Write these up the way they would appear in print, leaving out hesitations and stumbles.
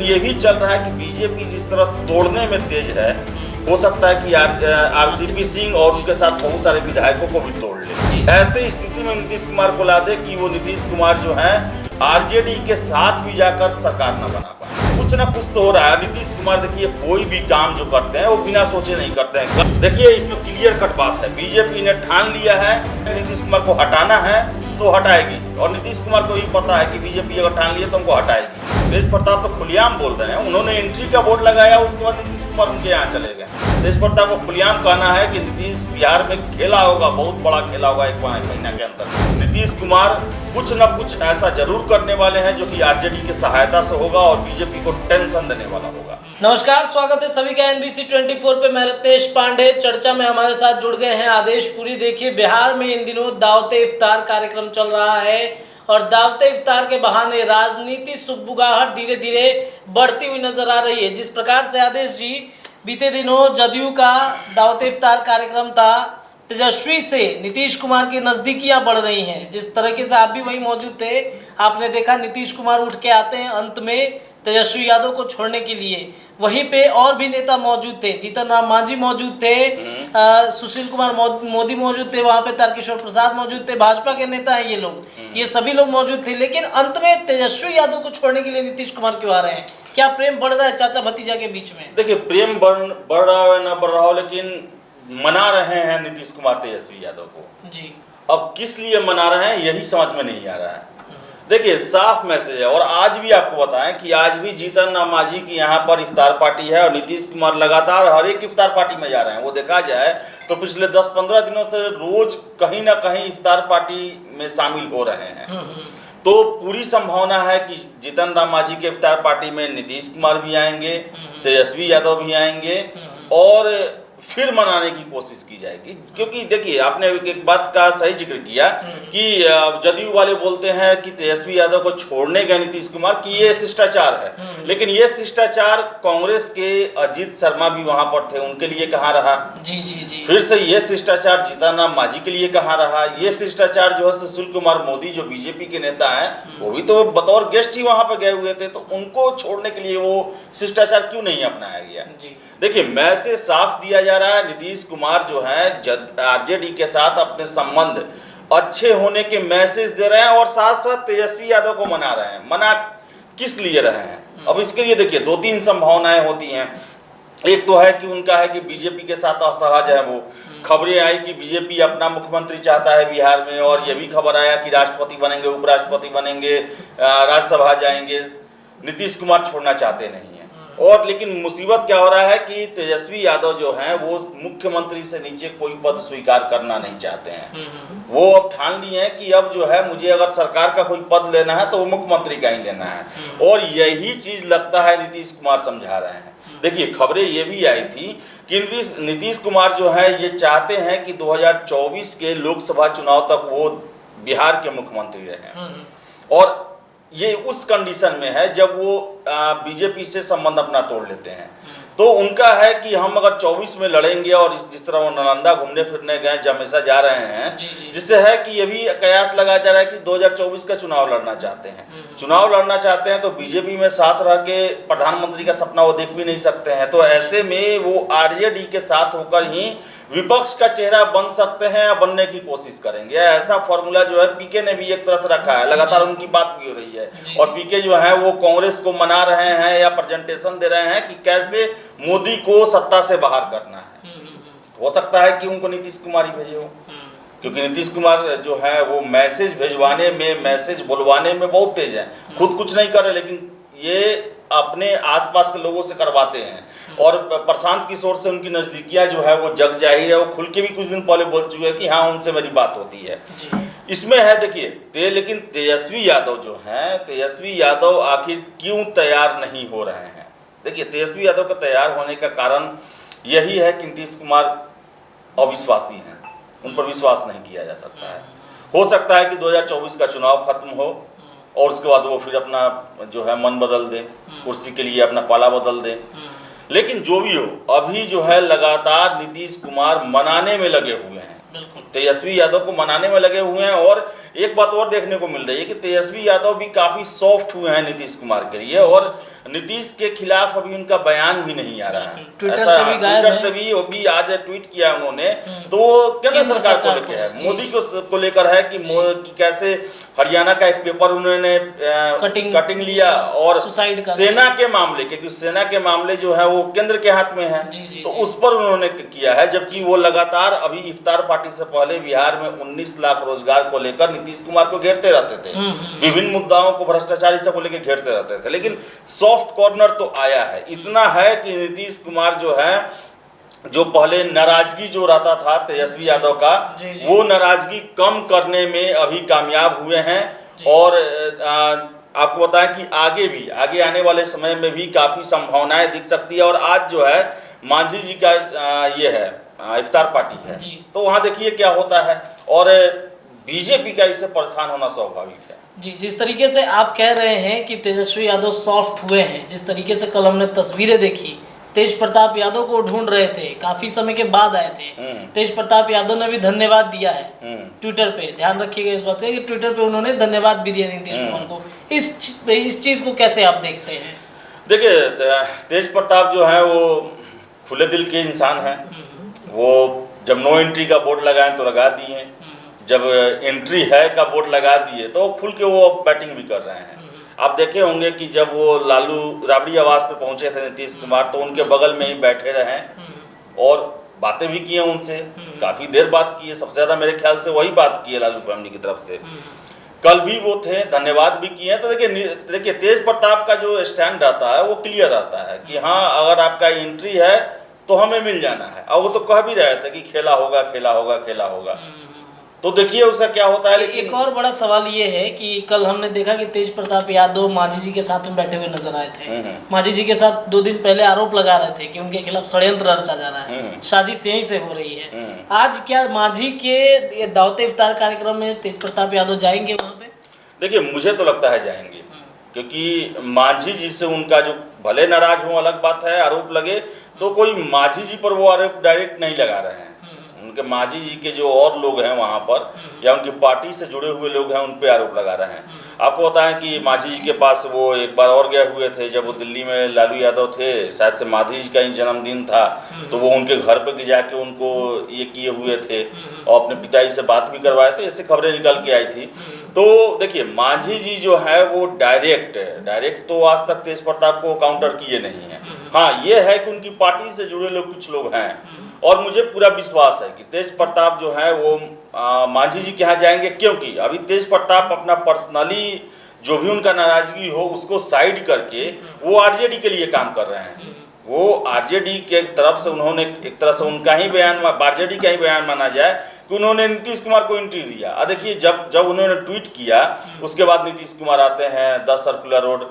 ये भी चल रहा है कि बीजेपी जिस तरह तोड़ने में तेज है, हो सकता है कि आरसीपी सिंह और उनके साथ बहुत सारे विधायकों को भी तोड़ ले। ऐसे स्थिति में नीतीश कुमार को ला दे कि वो नीतीश कुमार जो है आरजेडी के साथ भी जाकर सरकार न बना पाए। कुछ ना कुछ तो हो रहा है। नीतीश कुमार देखिए कोई भी काम जो करते हैं वो बिना सोचे नहीं करते हैं। देखिए इसमें क्लियर कट बात है, बीजेपी ने ठान लिया है नीतीश कुमार को हटाना है तो हटाएगी, और नीतीश कुमार को भी पता है कि बीजेपी अगर ठान लिया तो उनको हटाएगी। तेज प्रताप तो खुलेआम बोल रहे हैं, उन्होंने एंट्री का बोर्ड लगाया, उसके बाद नीतीश कुमार उनके यहाँ चले गए। तेज प्रताप को खुलेआम कहना है कि नीतीश बिहार में खेला होगा, बहुत बड़ा खेला होगा 1 महीना के अंदर। नीतीश कुमार कुछ न कुछ ऐसा जरूर करने वाले हैं जो कि आरजेडी की सहायता से होगा और बीजेपी को टेंशन देने वाला होगा। नमस्कार, स्वागत है सभी का NBC 24 पे। मैं रत्नेश पांडे। चर्चा में हमारे साथ जुड़ गए हैं आदेश पुरी। देखिए बिहार में इन दिनों दावते इफ्तार कार्यक्रम चल रहा है और दावते इफ्तार के बहाने राजनीति सुगबुगाहट धीरे धीरे बढ़ती हुई नजर आ रही है। जिस प्रकार से आदेश जी बीते दिनों जदयू का दावते इफ्तार कार्यक्रम था, तेजस्वी से नीतीश कुमार की नजदीकियां बढ़ रही हैं। जिस तरीके से आप भी वहीं मौजूद थे, आपने देखा नीतीश कुमार उठ के आते हैं अंत में तेजस्वी यादव को छोड़ने के लिए। वहीं पे और भी नेता मौजूद थे, जीतन राम मांझी मौजूद थे, सुशील कुमार मोदी मौजूद थे, वहाँ पे तारकिशोर प्रसाद मौजूद थे, भाजपा के नेता हैं ये लोग, ये सभी लोग मौजूद थे। लेकिन अंत में तेजस्वी यादव को छोड़ने के लिए नीतीश कुमार क्यों आ रहे हैं? क्या प्रेम बढ़ रहा है चाचा भतीजा के बीच में? देखिए प्रेम बढ़ रहा है ना बढ़ रहा हो, लेकिन मना रहे हैं नीतीश कुमार तेजस्वी यादव को जी। अब किस लिए मना रहे हैं यही समझ में नहीं आ रहा है। देखिए साफ मैसेज है, और आज भी आपको बताएं कि आज भी जीतन राम मांझी की यहाँ पर इफ्तार पार्टी है और नीतीश कुमार लगातार हर एक इफ्तार पार्टी में जा रहे हैं। वो देखा जाए तो पिछले 10-15 दिनों से रोज कहीं ना कहीं इफ्तार पार्टी में शामिल हो रहे हैं। तो पूरी संभावना है कि जीतन राम मांझी के इफ्तार पार्टी में नीतीश कुमार भी आएंगे, तेजस्वी यादव भी आएंगे और फिर मनाने की कोशिश की जाएगी। क्योंकि देखिए आपने एक बात का सही जिक्र किया कि जदयू वाले बोलते हैं कि तेजस्वी यादव को छोड़ने का नीतीश कुमार की ये शिष्टाचार है, लेकिन ये शिष्टाचार कांग्रेस के अजीत शर्मा भी वहां पर थे, उनके लिए कहाँ रहा? जी। फिर से ये शिष्टाचार जीतन राम मांझी के लिए कहाँ रहा? ये शिष्टाचार जो है सुशील कुमार मोदी जो बीजेपी के नेता हैं वो भी तो बतौर गेस्ट ही वहां पर गए हुए थे, तो उनको छोड़ने के लिए वो शिष्टाचार क्यों नहीं अपनाया गया? देखिए मैसेज साफ दिया जा रहा है, नीतीश कुमार जो है आरजेडी के साथ अपने संबंध अच्छे होने के मैसेज दे रहे हैं और साथ साथ तेजस्वी यादव को मना रहे हैं। मना किस लिए रहे हैं? अब इसके लिए देखिए 2-3 संभावनाएं होती हैं। एक तो है कि उनका है कि बीजेपी के साथ असहज है वो। खबरें आई कि बीजेपी अपना मुख्यमंत्री चाहता है बिहार में, और ये भी खबर आया कि राष्ट्रपति बनेंगे, उपराष्ट्रपति बनेंगे, राज्यसभा जाएंगे। नीतीश कुमार छोड़ना चाहते नहीं है। और लेकिन मुसीबत क्या हो रहा है कि तेजस्वी यादव जो हैं वो मुख्यमंत्री से नीचे कोई पद स्वीकार करना नहीं चाहते हैं। वो अब ठान लिए हैं कि अब जो है मुझे अगर सरकार का कोई पद लेना है तो वो मुख्यमंत्री का ही लेना है, और यही चीज लगता है नीतीश कुमार समझा रहे हैं। देखिए खबरें ये भी आई थी कि नीतीश कुमार जो है ये चाहते हैं कि 2024 के लोकसभा चुनाव तक वो बिहार के मुख्यमंत्री रहें, और ये उस कंडीशन में है जब वो बीजेपी से संबंध अपना तोड़ लेते हैं। तो उनका है कि हम अगर 24 में लड़ेंगे, और जिस तरह वो नालंदा घूमने फिरने गए हमेशा जा रहे हैं, जिससे है कि ये भी कयास लगाया जा रहा है कि 2024 का चुनाव लड़ना चाहते हैं। चुनाव लड़ना चाहते हैं तो बीजेपी में साथ रह के प्रधानमंत्री का सपना वो देख भी नहीं सकते हैं। तो ऐसे में वो आरजेडी के साथ होकर ही विपक्ष का चेहरा बन सकते हैं या बनने की कोशिश करेंगे। ऐसा फॉर्मूला जो है पीके ने भी एक तरह से रखा है, लगातार उनकी बात भी हो रही है, और पीके जो है वो कांग्रेस को मना रहे हैं या प्रेजेंटेशन दे रहे हैं कि कैसे मोदी को सत्ता से बाहर करना है। हो सकता है कि उनको नीतीश कुमार ही भेजे हो, क्योंकि नीतीश कुमार जो है वो मैसेज भेजवाने में, मैसेज बुलवाने में बहुत तेज है। खुद कुछ नहीं कर रहे, लेकिन ये अपने आसपास के लोगों से करवाते हैं। और प्रशांत किशोर से उनकी नजदीकियां जो है वो जग जाहिर है, वो खुल के भी कुछ दिन पहले बोल चुके हैं कि हाँ उनसे मेरी बात होती है। इसमें है देखिए लेकिन तेजस्वी यादव जो हैं, तेजस्वी यादव आखिर क्यों तैयार नहीं हो रहे हैं? देखिए तेजस्वी यादव का तैयार होने का कारण यही है कि नीतीश कुमार अविश्वासी हैं, उन पर विश्वास नहीं किया जा सकता है। हो सकता है कि 2024 का चुनाव खत्म हो और उसके बाद वो फिर अपना जो है मन बदल दे, कुर्सी के लिए अपना पाला बदल दे। लेकिन जो भी हो, अभी जो है लगातार नीतीश कुमार मनाने में लगे हुए हैं, तेजस्वी यादव को मनाने में लगे हुए हैं, और एक बात और देखने को मिल रही है कि तेजस्वी यादव भी काफी सॉफ्ट हुए हैं नीतीश कुमार के लिए, और नीतीश के खिलाफ अभी उनका बयान भी नहीं आ रहा है। ट्विटर ऐसा से भी गायब ट्विटर है। से भी आज ट्वीट किया उन्होंने, तो वो केंद्र सरकार को लेकर है, मोदी को लेकर है कि कैसे हरियाणा का एक पेपर उन्होंने कटिंग लिया, और सेना के मामले, क्योंकि सेना के मामले जो है वो केंद्र के हाथ में है, तो उस पर उन्होंने किया है। जबकि वो लगातार अभी इफ्तार पार्टी से पहले बिहार में 19 लाख रोजगार को लेकर नीतीश कुमार को घेरते रहते थे, विभिन्न मुद्दाओं को, भ्रष्टाचारी से को लेकर घेरते रहते थे, लेकिन सॉफ्ट कॉर्नर तो आया है। इतना है कि नीतीश कुमार जो है, जो पहले नाराजगी जो रहता था तेजस्वी यादव का, वो नाराजगी कम करने में अभी कामयाब हुए हैं, और आपको बताएं कि आगे आने वाले समय में भी काफी संभावनाएं दिख सकती है। और आज जो है मांझी जी का ये है इफ्तार पार्टी है, तो वहाँ देखिए क्या होता है, और बीजेपी का इससे परेशान होना स्वाभाविक है। जी, जिस तरीके से आप कह रहे हैं कि तेजस्वी यादव सॉफ्ट हुए हैं, जिस तरीके से कल हमने तस्वीरें देखी, तेज प्रताप यादव को ढूंढ रहे थे, काफी समय के बाद आए थे। तेज प्रताप यादव ने भी धन्यवाद दिया है ट्विटर पे, ध्यान रखिएगा इस बात का कि ट्विटर पे उन्होंने धन्यवाद भी दिया नीतीश कुमार को। इस चीज को कैसे आप देखते हैं? देखिए, तेज प्रताप जो है वो खुले दिल के इंसान हैं। वो जब नो एंट्री का बोर्ड लगाएं तो लगा दिए, जब एंट्री है का बोर्ड लगा दिए तो खुल के वो बैटिंग भी कर रहे हैं। आप देखे होंगे कि जब वो लालू राबड़ी आवास पे पहुंचे थे नीतीश कुमार, तो उनके बगल में ही बैठे रहे और बातें भी किए उनसे, काफी देर बात की है। सबसे ज्यादा मेरे ख्याल से वही बात की है लालू फैमिली की तरफ से। कल भी वो थे, धन्यवाद भी किए। तो देखिए तेज प्रताप का जो स्टैंड रहता है वो क्लियर रहता है कि हाँ, अगर आपका एंट्री है तो हमें मिल जाना है, और वो तो कह भी रहे थे कि खेला होगा खेला होगा खेला होगा। तो देखिए उसका क्या होता है। लेकिन एक और बड़ा सवाल ये है कि कल हमने देखा कि तेज प्रताप यादव मांझी जी के साथ में बैठे हुए नजर आए थे। मांझी जी के साथ 2 दिन पहले आरोप लगा रहे थे कि उनके खिलाफ षड्यंत्र रचा जा रहा है, साजिश यहीं से हो रही है। आज क्या मांझी के दावते इफ्तार कार्यक्रम में तेज प्रताप यादव जाएंगे वहाँ पे? देखिए मुझे तो लगता है जाएंगे, क्योंकि मांझी जी से उनका जो भले नाराज हो अलग बात है, आरोप लगे तो कोई मांझी जी पर वो आरोप डायरेक्ट नहीं लगा रहे हैं। उनके मांझी जी के जो और लोग हैं वहाँ पर, या उनकी पार्टी से जुड़े हुए लोग हैं, उन पे आरोप लगा रहे हैं। आपको बताएं कि मांझी जी के पास वो एक बार और गए हुए थे, जब वो दिल्ली में लालू यादव थे, शायद से मांझी जी का ही जन्मदिन था, तो वो उनके घर पे जाके उनको ये किए हुए थे और अपने पिताजी से बात भी करवाए थे, ऐसे खबरें निकल के आई थी। तो देखिए मांझी जी जो है वो डायरेक्ट तो आज तक तेज प्रताप को काउंटर किए नहीं है। हाँ, ये है कि उनकी पार्टी से जुड़े लोग कुछ लोग हैं, और मुझे पूरा विश्वास है कि तेज प्रताप जो है वो मांझी जी के यहाँ जाएंगे, क्योंकि अभी तेज प्रताप अपना पर्सनली जो भी उनका नाराजगी हो उसको साइड करके वो आरजेडी के लिए काम कर रहे हैं। वो आरजेडी के तरफ से उन्होंने एक तरह से उनका ही बयान, आरजेडी का ही बयान माना जाए कि उन्होंने नीतीश कुमार को एंट्री दिया। देखिए जब उन्होंने ट्वीट किया उसके बाद नीतीश कुमार आते हैं 10 सर्कुलर रोड,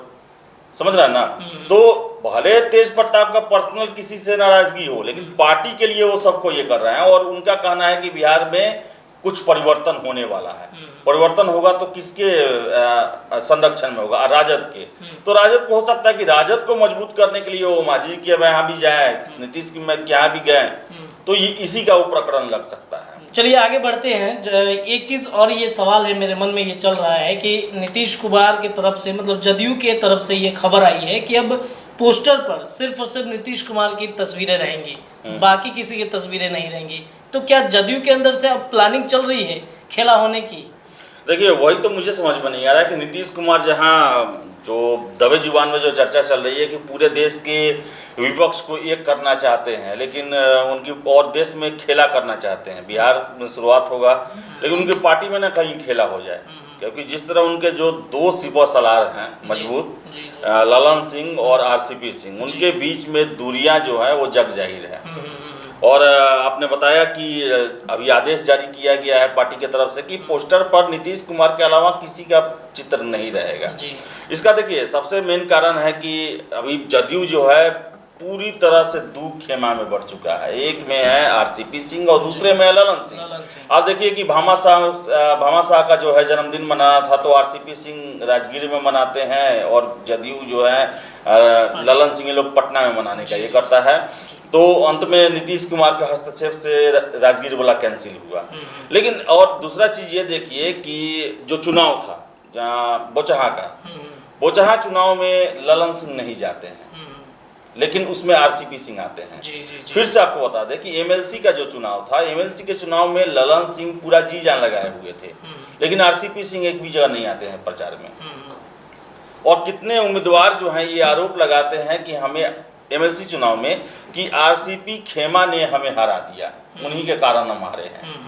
समझ रहा है ना। तो भले तेज प्रताप का पर्सनल किसी से नाराजगी हो, लेकिन पार्टी के लिए वो सबको ये कर रहे हैं, और उनका कहना है कि बिहार में कुछ परिवर्तन होने वाला है। परिवर्तन होगा तो किसके संरक्षण में होगा? राजद के। तो राजद को हो सकता है कि राजद को मजबूत करने के लिए वो मांझी के यहाँ भी जाए, नीतीश के यहाँ भी गए, तो ये इसी का वो प्रकरण लग सकता है। चलिए आगे बढ़ते हैं। एक चीज़ और ये सवाल है मेरे मन में, ये चल रहा है कि नीतीश कुमार के तरफ से, मतलब जदयू के तरफ से ये खबर आई है कि अब पोस्टर पर सिर्फ और सिर्फ नीतीश कुमार की तस्वीरें रहेंगी, बाकी किसी की तस्वीरें नहीं रहेंगी। तो क्या जदयू के अंदर से अब प्लानिंग चल रही है खेला होने की? देखिए वही तो मुझे समझ में नहीं आ रहा है कि नीतीश कुमार जहाँ जो दबे जुबान में जो चर्चा चल रही है कि पूरे देश के विपक्ष को एक करना चाहते हैं, लेकिन उनकी और देश में खेला करना चाहते हैं। बिहार में शुरुआत होगा, लेकिन उनकी पार्टी में ना कहीं खेला हो जाए, क्योंकि जिस तरह उनके जो 2 सिपह सलार हैं मजबूत, ललन सिंह और आरसीपी सिंह, उनके बीच में दूरियां जो है वो जग जाहिर है। और आपने बताया कि अभी आदेश जारी किया गया है पार्टी की तरफ से कि पोस्टर पर नीतीश कुमार के अलावा किसी का चित्र नहीं रहेगा। इसका देखिए सबसे मेन कारण है कि अभी जदयू जो है पूरी तरह से दो खेमा में बढ़ चुका है। एक में है आरसीपी सिंह और दूसरे में है ललन सिंह। आप देखिए कि भामा शाह का जो है जन्मदिन मनाना था तो आरसीपी सिंह राजगीर में मनाते हैं और जदयू जो है ललन सिंह लोग पटना में मनाने का ये करता है। तो अंत में नीतीश कुमार के हस्तक्षेप से राजगीर वाला कैंसिल हुआ। लेकिन और दूसरा चीज़ ये देखिए कि जो चुनाव था बोचहा का, बोचहा चुनाव में ललन सिंह नहीं जाते हैं लेकिन उसमें आरसीपी सिंह आते हैं। जी। फिर से आपको बता दें कि एमएलसी का जो चुनाव था, एमएलसी के चुनाव में ललन सिंह पूरा जी जान लगाए हुए थे लेकिन आरसीपी सिंह एक भी जगह नहीं आते हैं प्रचार में। और कितने उम्मीदवार जो हैं ये आरोप लगाते हैं कि हमें एमएलसी चुनाव में कि आरसीपी खेमा ने हमें हरा दिया, उन्हीं के कारण हम हारे हैं।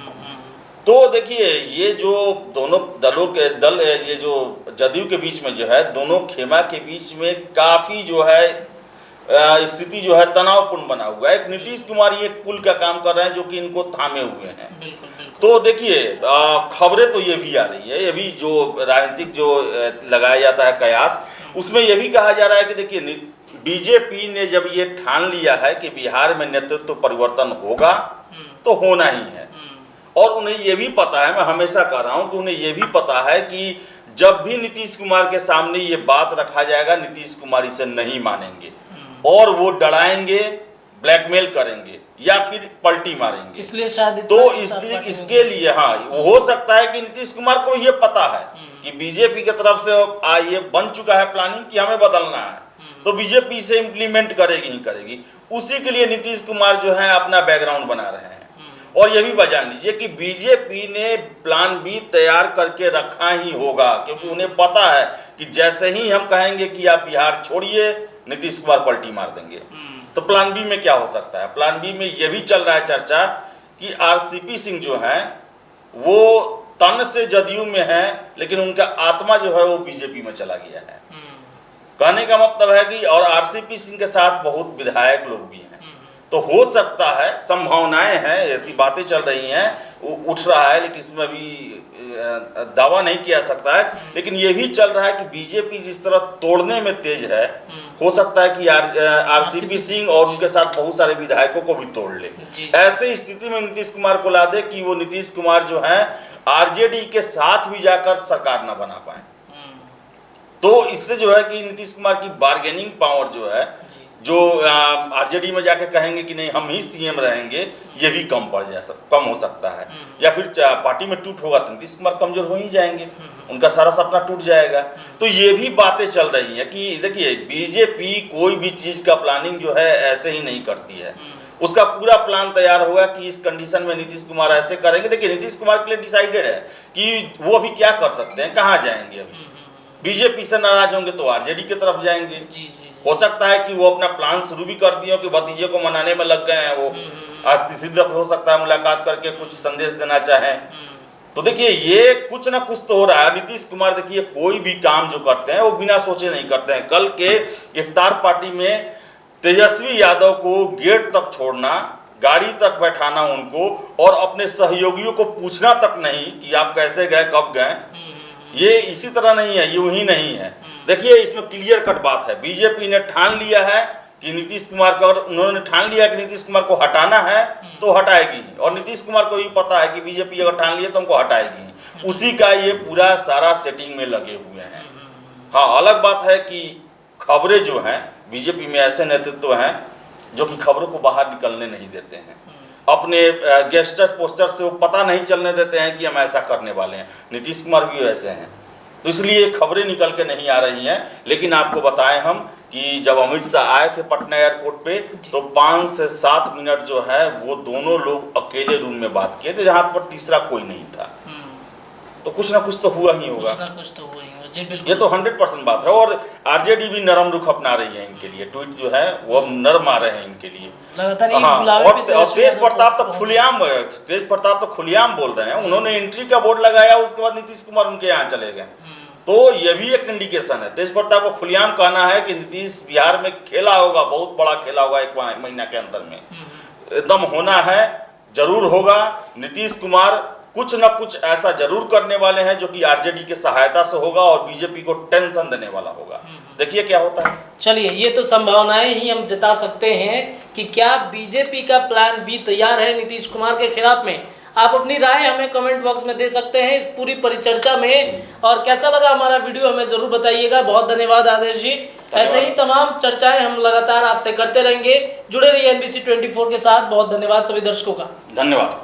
तो देखिए ये जो दोनों दल ये जो जदयू के बीच में जो है, दोनों खेमा के बीच में काफ़ी जो है स्थिति जो है तनावपूर्ण बना हुआ है। एक नीतीश कुमार ये पुल का काम कर रहे हैं जो कि इनको थामे हुए हैं। तो देखिए खबरें तो ये भी आ रही है, ये भी जो राजनीतिक जो लगाया जाता है कयास, उसमें ये भी कहा जा रहा है कि देखिए बीजेपी ने जब ये ठान लिया है कि बिहार में नेतृत्व परिवर्तन होगा तो होना ही है। और उन्हें ये भी पता है, मैं हमेशा कह रहा हूँ कि उन्हें ये भी पता है कि जब भी नीतीश कुमार के सामने ये बात रखा जाएगा नीतीश कुमार इसे नहीं मानेंगे और वो डराएंगे, ब्लैकमेल करेंगे या फिर पलटी मारेंगे। इसलिए शायद तो इसके लिए हाँ हो सकता है कि नीतीश कुमार को ये पता है कि बीजेपी की तरफ से ये बन चुका है प्लानिंग कि हमें बदलना है, तो बीजेपी से इम्प्लीमेंट करेगी ही करेगी। उसी के लिए नीतीश कुमार जो है अपना बैकग्राउंड बना रहे हैं। और ये भी जान लीजिए कि बीजेपी ने प्लान बी तैयार करके रखा ही होगा, क्योंकि उन्हें पता है कि जैसे ही हम कहेंगे कि आप बिहार छोड़िए नीतीश कुमार पलटी मार देंगे। तो प्लान बी में क्या हो सकता है? प्लान बी में ये भी चल रहा है चर्चा कि आरसीपी सिंह जो है वो तन से जदयू में है लेकिन उनका आत्मा जो है वो बीजेपी में चला गया है। कहने का मतलब है कि और आरसीपी सिंह के साथ बहुत विधायक लोग भी हैं, तो हो सकता है, संभावनाएं हैं, ऐसी बातें चल रही हैं, उठ रहा है लेकिन इसमें अभी दावा नहीं किया जा सकता है। लेकिन ये भी चल रहा है कि बीजेपी जिस तरह तोड़ने में तेज है, हो सकता है कि आरसीपी सिंह और उनके साथ बहुत सारे विधायकों को भी तोड़ ले। ऐसे स्थिति में नीतीश कुमार को ला दे कि वो नीतीश कुमार जो है आरजेडी के साथ भी जाकर सरकार न बना पाए। तो इससे जो है कि नीतीश कुमार की बार्गेनिंग पावर जो है, जो आरजेडी में जाके कहेंगे कि नहीं हम ही सीएम रहेंगे, ये भी कम हो सकता है। या फिर पार्टी में टूट होगा तो नीतीश कुमार कमजोर हो ही जाएंगे, उनका सारा सपना टूट जाएगा। तो ये भी बातें चल रही है कि देखिए बीजेपी कोई भी चीज का प्लानिंग जो है ऐसे ही नहीं करती है, उसका पूरा प्लान तैयार होगा कि इस कंडीशन में नीतीश कुमार ऐसे करेंगे। देखिए नीतीश कुमार के लिए डिसाइडेड है कि वो अभी क्या कर सकते हैं, कहाँ जाएंगे। अभी बीजेपी से नाराज होंगे तो आरजेडी की तरफ जाएंगे। हो सकता है कि वो अपना प्लान शुरू भी कर दिए हो कि भतीजे को मनाने में लग गए हैं, वो आज सिद्ध हो सकता है मुलाकात करके कुछ संदेश देना चाहें। तो देखिए ये कुछ ना कुछ तो हो रहा है। नीतीश कुमार देखिए कोई भी काम जो करते हैं वो बिना सोचे नहीं करते हैं। कल के इफ्तार पार्टी में तेजस्वी यादव को गेट तक छोड़ना, गाड़ी तक बैठाना उनको, और अपने सहयोगियों को पूछना तक नहीं कि आप कैसे गए, कब गए, ये इसी तरह नहीं है, यूं ही नहीं है। देखिए इसमें क्लियर कट बात है, बीजेपी ने ठान लिया है कि नीतीश कुमार का, और उन्होंने ठान लिया कि नीतीश कुमार को हटाना है तो हटाएगी, और नीतीश कुमार को भी पता है कि बीजेपी अगर ठान लिया तो हमको हटाएगी। उसी का ये पूरा सारा सेटिंग में लगे हुए हैं। हाँ, अलग बात है कि खबरें जो हैं, बीजेपी में ऐसे नेतृत्व हैं जो कि खबरों को बाहर निकलने नहीं देते हैं, अपने गेस्टर पोस्टर से वो पता नहीं चलने देते हैं कि हम ऐसा करने वाले हैं। नीतीश कुमार भी वैसे हैं, तो इसलिए खबरें निकल के नहीं आ रही हैं। लेकिन आपको बताएं हम कि जब अमित शाह आए थे पटना एयरपोर्ट पे तो 5 से 7 मिनट जो है वो दोनों लोग अकेले रूम में बात किए थे, जहाँ पर तीसरा कोई नहीं था। तो कुछ ना कुछ तो हुआ ही होगा, कुछ तो हुआ ही होगा। जी बिल्कुल, ये तो 100% बात है। और आरजेडी भी नरम रुख अपना रही है इनके लिए, ट्वीट जो है वो अब नरम आ रहे हैं इनके लिए लगातार। और तेज प्रताप तो खुलेआम बोल रहे हैं। उन्होंने एंट्री का बोर्ड लगाया, उसके बाद नीतीश कुमार उनके यहाँ चले गए। तो ये भी एक इंडिकेशन है। तेज प्रताप को खुलेआम कहना है कि नीतीश बिहार में खेला होगा, बहुत बड़ा खेला होगा, 1 महीना के अंदर में एकदम होना है, जरूर होगा। नीतीश कुमार कुछ न कुछ ऐसा जरूर करने वाले हैं जो कि आरजेडी की सहायता से होगा और बीजेपी को टेंशन देने वाला होगा। देखिए क्या होता है। चलिए, ये तो संभावनाएं ही हम जता सकते हैं कि क्या बीजेपी का प्लान बी तैयार है नीतीश कुमार के खिलाफ में। आप अपनी राय हमें कमेंट बॉक्स में दे सकते हैं इस पूरी परिचर्चा में, और कैसा लगा हमारा वीडियो हमें जरूर बताइएगा। बहुत धन्यवाद आदेश जी। ऐसे ही तमाम चर्चाएं हम लगातार आपसे करते रहेंगे। जुड़े रहिए NBC 24 के साथ। बहुत धन्यवाद सभी दर्शकों का। धन्यवाद।